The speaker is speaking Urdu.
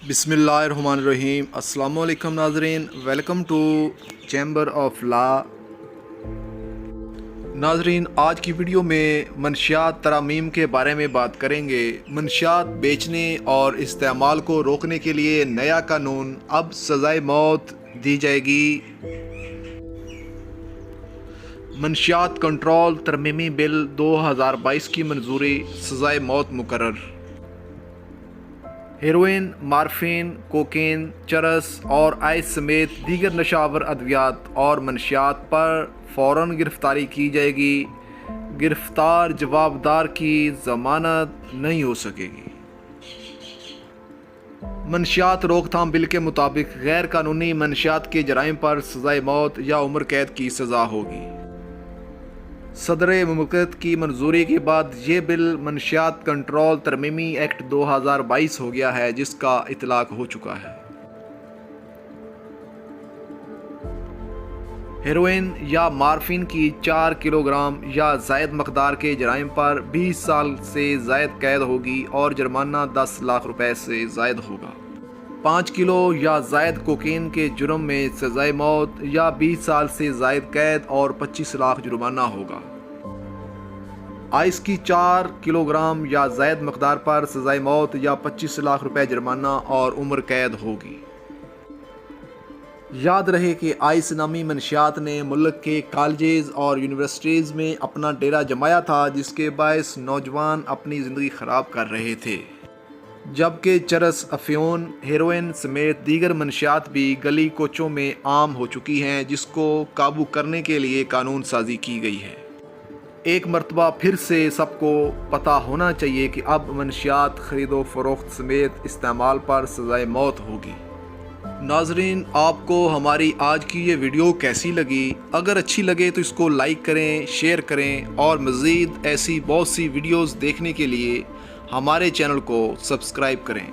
بسم اللہ الرحمن الرحیم۔ السلام علیکم ناظرین، welcome to Chamber of Law. ناظرین، آج کی ویڈیو میں منشیات ترامیم کے بارے میں بات کریں گے۔ منشیات بیچنے اور استعمال کو روکنے کے لیے نیا قانون، اب سزائے موت دی جائے گی۔ منشیات کنٹرول ترمیمی بل 2022 کی منظوری، سزائے موت مقرر۔ ہیروئن، مارفین، کوکین، چرس اور آئس سمیت دیگر نشہ آور ادویات اور منشیات پر فوراً گرفتاری کی جائے گی۔ گرفتار جوابدار کی ضمانت نہیں ہو سکے گی۔ منشیات روک تھام بل کے مطابق غیر قانونی منشیات کے جرائم پر سزائے موت یا عمر قید کی سزا ہوگی۔ صدر مملکت کی منظوری کے بعد یہ بل منشیات کنٹرول ترمیمی ایکٹ 2022 ہو گیا ہے، جس کا اطلاق ہو چکا ہے۔ ہیروئن یا مارفین کی 4 کلو گرام یا زائد مقدار کے جرائم پر 20 سال سے زائد قید ہوگی اور جرمانہ 10 لاکھ روپے سے زائد ہوگا۔ 5 کلو یا زائد کوکین کے جرم میں سزائے موت یا 20 سال سے زائد قید اور 25 لاکھ جرمانہ ہوگا۔ آئس کی 4 کلو گرام یا زائد مقدار پر سزائے موت یا 25 لاکھ روپے جرمانہ اور عمر قید ہوگی۔ یاد رہے کہ آئس نامی منشیات نے ملک کے کالجز اور یونیورسٹیز میں اپنا ڈیرا جمایا تھا، جس کے باعث نوجوان اپنی زندگی خراب کر رہے تھے، جبکہ چرس، افیون، ہیروئن سمیت دیگر منشیات بھی گلی کوچوں میں عام ہو چکی ہیں، جس کو قابو کرنے کے لیے قانون سازی کی گئی ہے۔ ایک مرتبہ پھر سے سب کو پتہ ہونا چاہیے کہ اب منشیات خرید و فروخت سمیت استعمال پر سزائے موت ہوگی۔ ناظرین، آپ کو ہماری آج کی یہ ویڈیو کیسی لگی؟ اگر اچھی لگے تو اس کو لائک کریں، شیئر کریں اور مزید ایسی بہت سی ویڈیوز دیکھنے کے لیے ہمارے چینل کو سبسکرائب کریں۔